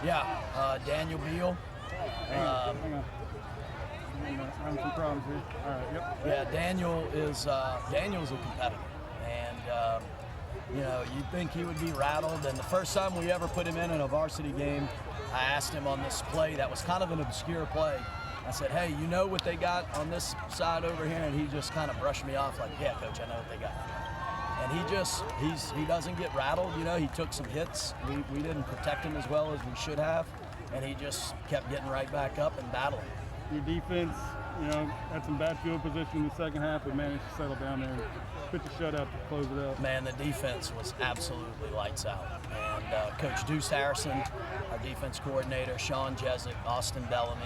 Yeah, Daniel Beal. Hang on. Having some problems here. All right, yep. Yeah, Daniel's a competitor, and you'd think he would be rattled. And the first time we ever put him in a varsity game, I asked him on this play that was kind of an obscure play. I said, "Hey, you know what they got on this side over here?" And he just kind of brushed me off like, "Yeah, coach, I know what they got." And he doesn't get rattled. He took some hits. We didn't protect him as well as we should have, and he just kept getting right back up and battling. Your defense, had some bad field position in the second half, but managed to settle down there and put the shutout to close it out. Man, the defense was absolutely lights out. And Coach Deuce Harrison, our defense coordinator, Sean Jezik, Austin Bellamy,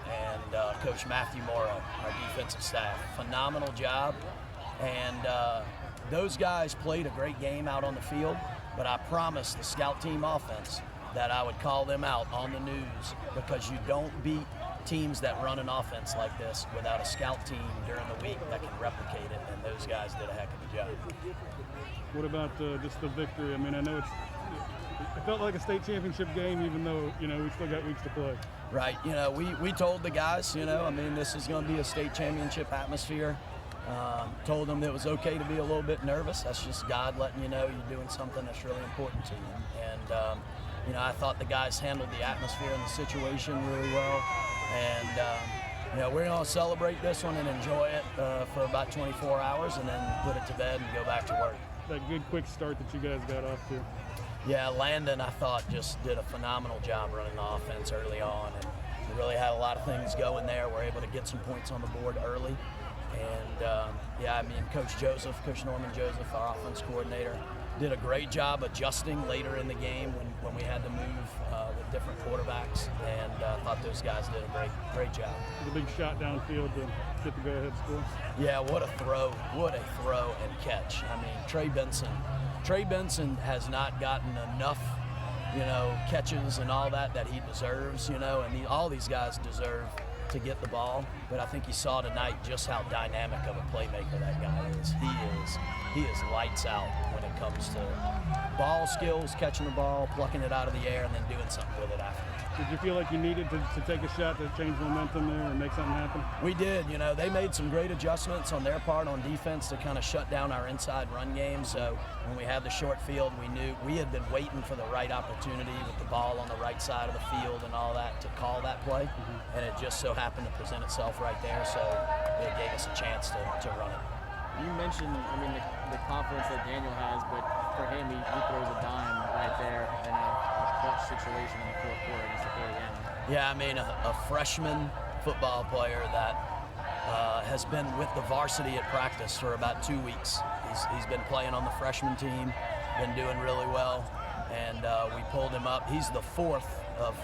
and Coach Matthew Morrow, our defensive staff. Phenomenal job. And those guys played a great game out on the field, but I promised the scout team offense that I would call them out on the news, because you don't beat teams that run an offense like this without a scout team during the week that can replicate it, and those guys did a heck of a job. What about just the victory? I mean, I know it felt like a state championship game, even though, we still got weeks to play. Right. We told the guys, this is going to be a state championship atmosphere. Told them that it was okay to be a little bit nervous. That's just God letting you know you're doing something that's really important to you. And, I thought the guys handled the atmosphere and the situation really well. And, we're going to celebrate this one and enjoy it for about 24 hours and then put it to bed and go back to work. That good quick start that you guys got off to. Yeah, Landon, I thought, just did a phenomenal job running the offense early on. And we really had a lot of things going there. We're able to get some points on the board early. And, Coach Norman Joseph, our offense coordinator, did a great job adjusting later in the game when we had to move with different quarterbacks, and I thought those guys did a great job. It was a big shot downfield to get the go-ahead score. Yeah, what a throw and catch. I mean, Trey Benson has not gotten enough, catches and all that he deserves, and all these guys deserve to get the ball, but I think you saw tonight just how dynamic of a playmaker that guy is. He is lights out when it comes to ball skills, catching the ball, plucking it out of the air, and then doing something with it after. Did you feel like you needed to take a shot to change momentum there and make something happen? We did. They made some great adjustments on their part on defense to kind of shut down our inside run game. So when we had the short field, we knew we had been waiting for the right opportunity with the ball on the right side of the field and all that to call that play. Mm-hmm. And it just so happened to present itself right there. So it gave us a chance to run it. You mentioned, the confidence that Daniel has, but for him, he throws a dime right there in a clutch situation in the fourth quarter against Acadiana. Yeah, a freshman football player that has been with the varsity at practice for about 2 weeks. He's been playing on the freshman team, been doing really well, and we pulled him up. He's the fourth of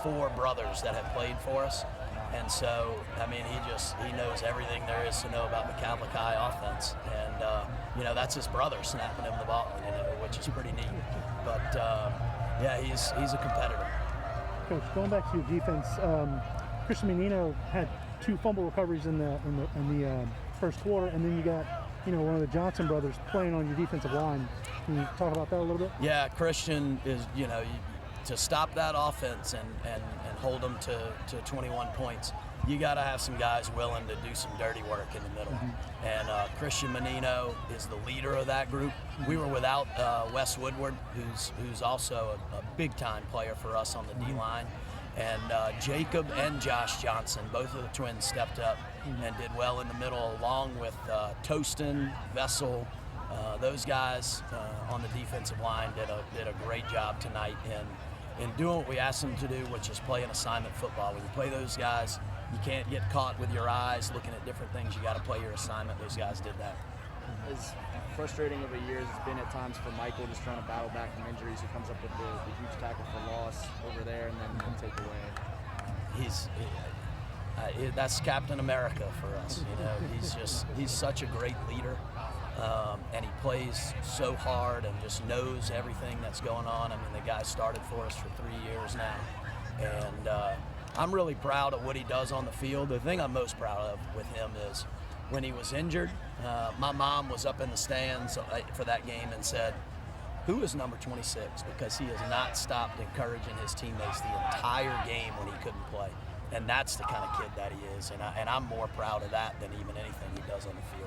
4 brothers that have played for us. And so, he knows everything there is to know about the Catholic High offense. And, that's his brother snapping him the ball, which is pretty neat. But, he's a competitor. Coach, going back to your defense, Christian Menino had 2 fumble recoveries in the first quarter, and then you got, one of the Johnson brothers playing on your defensive line. Can you talk about that a little bit? Yeah, Christian is, to stop that offense and hold them to 21 points, you got to have some guys willing to do some dirty work in the middle. Mm-hmm. And Christian Menino is the leader of that group. Mm-hmm. We were without Wes Woodward, who's also a big-time player for us on the D-line. And Jacob and Josh Johnson, both of the twins, stepped up and did well in the middle, along with Tostin, Vessel. Those guys on the defensive line did a great job tonight in doing what we asked them to do, which is play an assignment football. When you play those guys, you can't get caught with your eyes looking at different things. You got to play your assignment. Those guys did that. As frustrating of a year as it's been at times for Michael, just trying to battle back from injuries, he comes up with the huge tackle for loss over there and then take away. That's Captain America for us. He's such a great leader. And he plays so hard and just knows everything that's going on. The guy started for us for 3 years now. And I'm really proud of what he does on the field. The thing I'm most proud of with him is when he was injured, my mom was up in the stands for that game and said, who is number 26, because he has not stopped encouraging his teammates the entire game when he couldn't play. And that's the kind of kid that he is. And I'm more proud of that than even anything he does on the field.